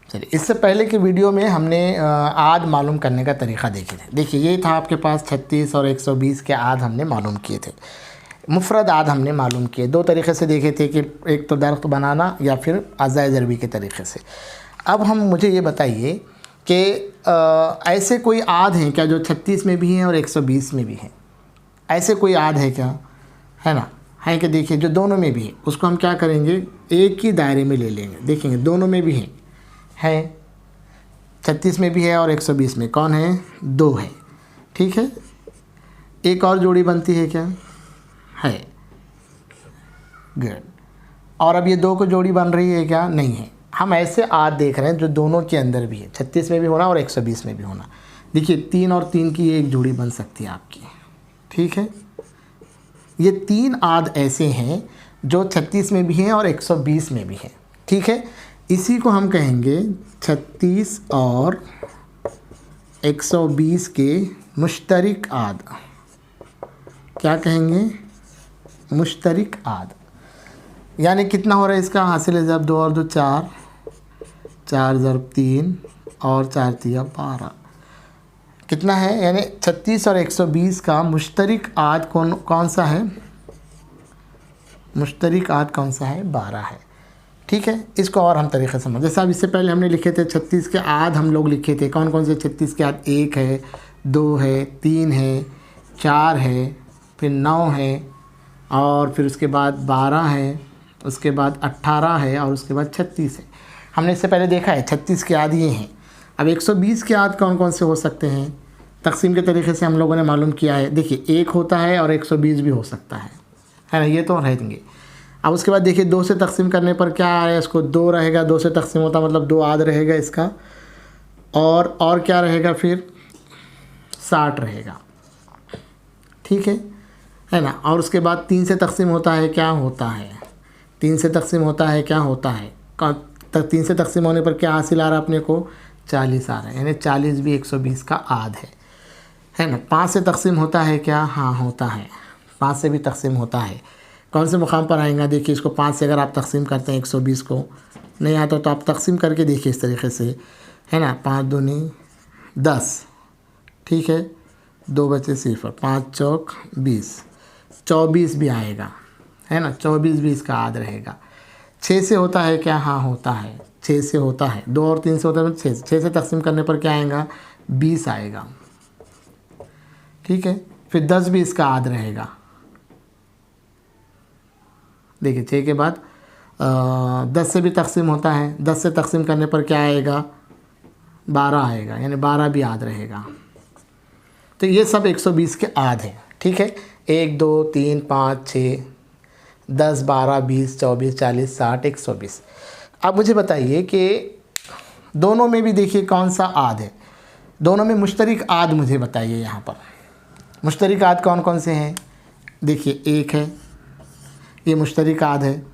चलिए, इससे पहले के वीडियो में हमने आद मालूम करने का तरीक़ा देखे थे। देखिए, ये था आपके पास 36 और 120 के आद हमने मालूम किए थे। मुफ़रद आद हमने मालूम किए, दो तरीक़े से देखे थे कि एक तो दरख्त बनाना या फिर अज़ाए ज़रबी के तरीक़े से। अब हम मुझे ये बताइए कि ऐसे कोई आद हैं क्या जो 36 में भी हैं और 120 में भी हैं? ऐसे कोई आद है क्या? है ना, है कि देखिए जो दोनों में भी है उसको हम क्या करेंगे, एक ही दायरे में ले लेंगे। देखेंगे दोनों में भी है 36 में भी है और 120 में। कौन है? दो है। ठीक है, एक और जोड़ी बनती है क्या? है। गुड। और अब ये दो को जोड़ी बन रही है क्या? नहीं है। हम ऐसे आद देख रहे हैं जो दोनों के अंदर भी है, 36 में भी होना और 120 में भी होना। देखिए 3 और 3 की एक जोड़ी बन सकती है आपकी। ठीक है, ये 3 आद ऐसे हैं जो 36 में भी हैं और 120 में भी हैं। ठीक है, इसी को हम कहेंगे 36 और 120 के मुश्तरिक आद। क्या कहेंगे? मुश्तरिक आद। यानी कितना हो रहा है इसका हासिल ज़रब? 2 और 2 4, 4 ज़रब 3 और 4 तिया 12। कितना है? यानी 36 और 120 का मुश्तरिक आद कौन सा है? मुश्तरिक आद कौन सा है? 12 है। ठीक है, इसको और हम तरीक़े से समझ, जैसे अब इससे पहले हमने लिखे थे 36 के आद हम लोग लिखे थे। कौन कौन से 36 के आद? 1 है, 2 है, 3 है, 4 है, फिर 9 है, और फिर उसके बाद 12 है, उसके बाद 18 है, और उसके बाद 36 है। हमने इससे पहले देखा है 36 के आद ये हैं। अब 120 के आद कौन कौन से हो सकते हैं? तकसीम के तरीक़े से हम लोगों ने मालूम किया है। देखिए 1 होता है और 120 भी हो सकता है ना, ये तो रहेंगे। अब उसके बाद देखिए 2 से तकसीम करने पर क्या आ रहा है? इसको 2 रहेगा, 2 से तकसीम होता मतलब 2 आद रहेगा इसका, और क्या रहेगा फिर? 60 रहेगा। ठीक है ना। और उसके बाद 3 से तकसीम होता है, क्या होता है? 3 से तकसीम होता है, क्या होता है? 3 से तकसीम होने पर क्या हासिल आ रहा है अपने को? 40 आ रहा है, यानी 40 भी 120 का आद है ना। 5 से तकसीम होता है क्या? हाँ होता है, 5 से भी तकसीम होता है। कौन से मुकाम पर आएगा? देखिए इसको 5 से अगर आप तकसीम करते हैं 120 को, नहीं आता तो आप तकसीम करके देखिए इस तरीके से, है ना। 5 दूनी 10, ठीक है, 2 बचे 0, 5 चौक 20, 24 भी आएगा, है ना। 24 भी इसका आद रहेगा। 6 से होता है क्या? हाँ होता है, 6 से होता है। 2 और 3 से होता है, 6 से तकसीम करने पर क्या आएगा? 20 आएगा। ठीक है, फिर 10 भी इसका आद रहेगा। देखिए 6 के बाद 10 से भी तकसीम होता है, 10 से तकसीम करने पर क्या आएगा? 12 आएगा, यानी 12 भी आद रहेगा। तो ये सब 120 के आद हैं। ठीक है, 1 2 3 5 6 10 12 20 24 40 60 120। अब मुझे बताइए कि दोनों में भी देखिए कौन सा आद है? दोनों में मुश्तरिक आद मुझे बताइए। यहाँ पर मुश्तरिक आद कौन कौन से हैं? देखिए 1 है, ये मुश्तरिक आद है।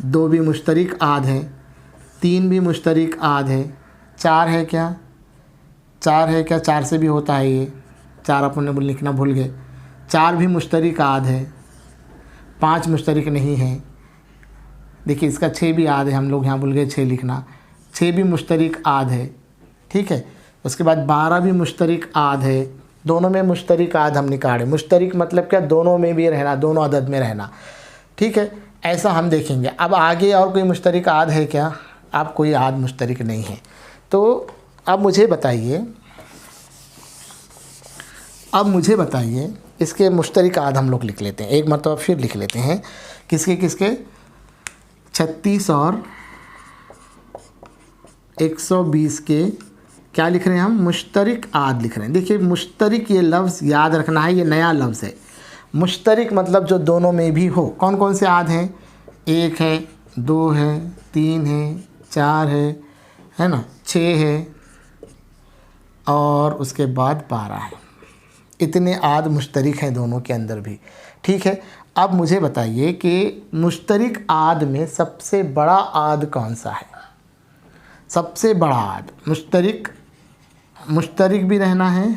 2 भी मुश्तरिक आद है, 3 भी मुश्तरिक आद है, 4 है क्या? 4 है क्या? 4 से भी होता है ये, 4 अपन लिखना भूल गए। 4 भी मुश्तरिक आद है, 5 मुश्तरिक नहीं है। देखिए इसका 6 भी आद है, हम लोग यहाँ भूल गए 6 लिखना, 6 भी मुश्तरिक आद है। ठीक है, उसके बाद 12 भी मुश्तरिक आद है। दोनों में मुश्तरिक आद हम निकाले। मुश्तरिक मतलब क्या? दोनों में भी रहना, दोनों अदद में रहना। ठीक है, ऐसा हम देखेंगे। अब आगे और कोई मुश्तरिक आद है क्या? अब कोई आद मुश्तरिक नहीं है। तो अब मुझे बताइए इसके मुश्तरिक आद हम लोग लिख लेते हैं, एक मरतबा फिर लिख लेते हैं। किसके किसके? 36 और 120 के क्या लिख रहे हैं हम? मुश्तरिक आद लिख रहे हैं। देखिए मुश्तरिक, ये लफ्ज़ याद रखना है, ये नया लफ्ज़ है। मुश्तरिक मतलब जो दोनों में भी हो। कौन कौन से आद हैं? 1 है, 2 है, 3 है, 4 है ना, 6 है, और उसके बाद 12 है। इतने आद मुश्तरिक हैं दोनों के अंदर भी। ठीक है, अब मुझे बताइए कि मुश्तरिक आद में सबसे बड़ा आद कौन सा है? सबसे बड़ा आद मुश्तरिक भी रहना है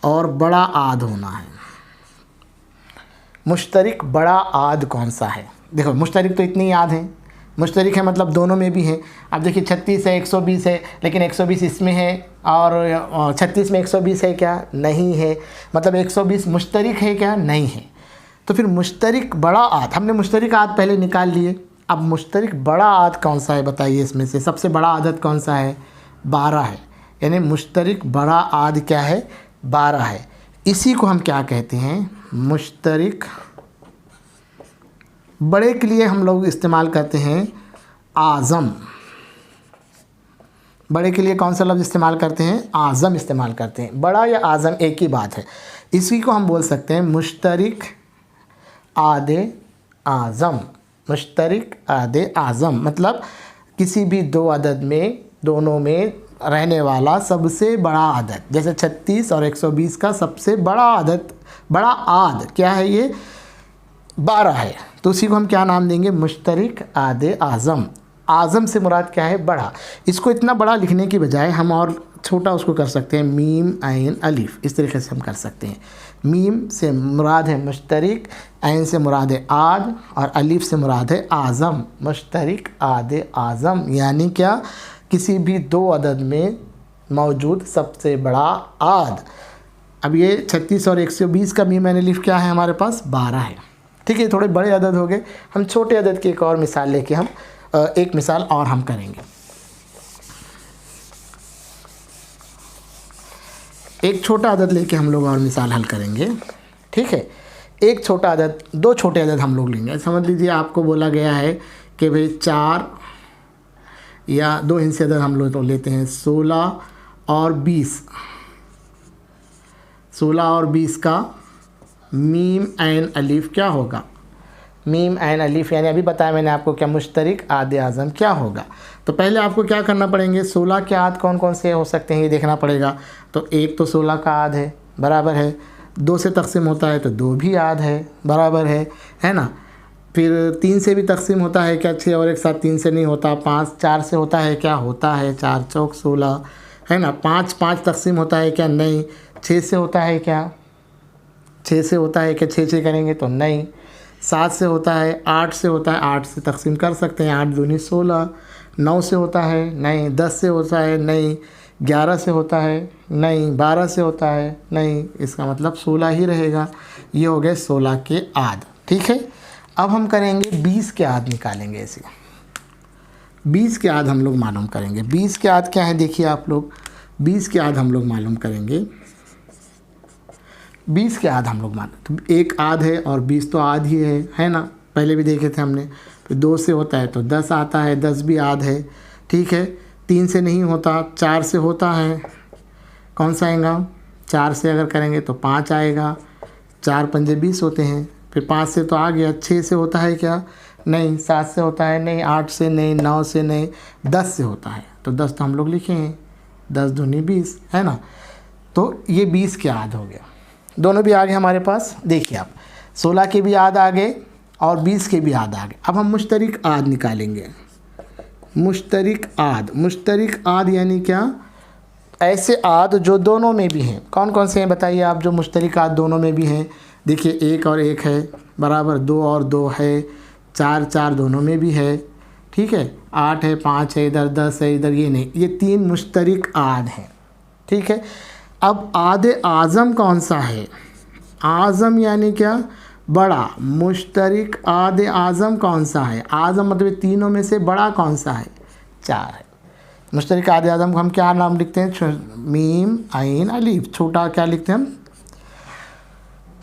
और बड़ा आद होना है। मुश्तरिक बड़ा आद कौन सा है? देखो मुश्तरिक तो इतनी आद हैं, मुश्तरिक है मतलब दोनों में भी है। अब देखिए 36 है, 120 है, लेकिन 120 इसमें है और 36 में 120 है क्या? नहीं है। मतलब 120 मुश्तरिक है क्या? नहीं है। तो फिर मुश्तरिक बड़ा आद, हमने मुश्तरिक आद पहले निकाल लिए। अब मुश्तरिक बड़ा आद कौन सा है बताइए? इसमें से सबसे बड़ा आदद कौन सा है? 12 है। यानी मुश्तरिक बड़ा आद क्या है? 12 है। इसी को हम क्या कहते हैं? मुश्तरिक बड़े के लिए हम लोग इस्तेमाल करते हैं आज़म। बड़े के लिए कौन सा लफ्ज़ इस्तेमाल करते हैं? आज़म इस्तेमाल करते हैं। बड़ा या आज़म एक ही बात है। इसी को हम बोल सकते हैं मुश्तरिक आदे आज़म। मुश्तरिक आदे आज़म मतलब किसी भी दो अदद में, दोनों में रहने वाला सबसे बड़ा अदद। जैसे 36 और 120 का सबसे बड़ा अदद, बड़ा आद क्या है? ये 12 है। तो उसी को हम क्या नाम देंगे? मुश्तरिक आदे आज़म। आज़म से मुराद क्या है? बड़ा। इसको इतना बड़ा लिखने की बजाय हम और छोटा उसको कर सकते हैं, मीम ऐन अलिफ। इस तरीके से हम कर सकते हैं। मीम से मुराद है मुश्तरिक, ऐन से मुराद है आद और अलिफ से मुराद है आज़म। मुश्तरिक आदे आज़म यानी क्या? किसी भी दो अदद में मौजूद सबसे बड़ा आद। अब ये 36 और 120 का मीम ऐन अलिफ क्या है हमारे पास? 12 है। ठीक है, थोड़े बड़े अदद हो गए। हम छोटे अदद की एक और मिसाल लेके हम एक मिसाल और हम करेंगे। एक छोटा अदद लेके हम लोग और मिसाल हल करेंगे। ठीक है, एक छोटा अदद, दो छोटे अदद हम लोग लेंगे। समझ लीजिए आपको बोला गया है कि भाई 4 या 2 हिस्से अदद हम लोग तो लेते हैं 16 और 20। 16 और 20 का मीम ऐन अलिफ क्या होगा? मीम ऐन अलिफ यानी अभी बताया मैंने आपको क्या? मुश्तरिक आदे आज़म क्या होगा? तो पहले आपको क्या करना पड़ेंगे? 16 के आद कौन कौन से हो सकते हैं ये देखना पड़ेगा। तो एक तो 16 का आद है, बराबर है। 2 से तकसीम होता है तो 2 भी आद है, बराबर है ना। फिर 3 से भी तकसीम होता है क्या? 6 और एक साथ 3 से नहीं होता। 5 4 से होता है क्या? होता है। 4 चौक 16 है ना। 5 5 तकसीम होता है क्या? नहीं। 6 से होता है क्या? 6 से होता है क्या? 6 6 करेंगे तो नहीं। 7 से होता है, 8 से होता है, 8 से तकसीम कर सकते हैं, 8 दूनी 16। 9 से होता है नहीं। 10 से होता है नहीं। 11 से होता है नहीं। 12 से होता है नहीं। इसका मतलब 16 ही रहेगा। ये हो गए 16 के आद। ठीक है, अब हम करेंगे 20 के आद निकालेंगे। ऐसे 20 के आद हम लोग मालूम करेंगे। 20 के आद क्या है देखिए आप लोग। 20 के आद हम लोग मालूम करेंगे। 20 के आद हम लोग मालूम, तो एक आद है और 20 तो आद ही है ना। पहले भी देखे थे हमने। फिर 2 से होता है तो 10 आता है, 10 भी आद है। ठीक है, 3 से नहीं होता, 4 से होता है। कौन सा आएगा? 4 से अगर करेंगे तो 5 आएगा। 4 पंजे 20 होते हैं। फिर 5 से तो आ गया। 6 से होता है क्या? नहीं। 7 से होता है नहीं। 8 से नहीं। 9 से नहीं। 10 से होता है तो 10 तो हम लोग लिखे हैं। 10 दूनी 20 है ना। तो ये 20 के आद हो गया। दोनों भी आ गए हमारे पास। देखिए आप 16 के भी आद आ गए और 20 के भी आद आ गए। अब हम मुश्तरिक आद निकालेंगे। मुश्तरिक आद, मुश्तरिक आद यानी क्या? ऐसे आद जो दोनों में भी हैं। कौन कौन से हैं बताइए आप जो मुश्तरिक आद दोनों में भी हैं? देखिए 1 और 1 है, बराबर। 2 और 2 है। 4 4 दोनों में भी है। ठीक है, 8 है, 5 है, इधर 10 है, इधर ये नहीं। ये 3 मुश्तरिक आद हैं। ठीक है, अब आदे आज़म कौन सा है? आज़म यानी क्या? बड़ा। मुश्तरिक आदे आज़म कौन सा है? आज़म मतलब तीनों में से बड़ा कौन सा है? 4 है। मुश्तरिक आदे आज़म को हम क्या नाम लिखते हैं? मीम ऐन अलिफ। छोटा क्या लिखते हैं हम?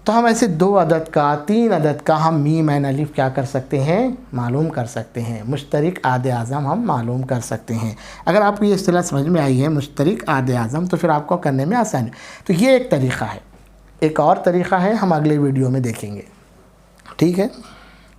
तो हम ऐसे 2 अदद का, 3 अदद का हम मीम ऐन अलिफ क्या कर सकते हैं? मालूम कर सकते हैं। मुश्तरिक आदे आज़म हम मालूम कर सकते हैं। अगर आपको ये इस्तिलाह समझ में आई है मुश्तरिक आदे आज़म, तो फिर आपको करने में आसानी। तो ये एक तरीक़ा है। एक और तरीक़ा है हम अगले वीडियो में देखेंगे। ठीक है।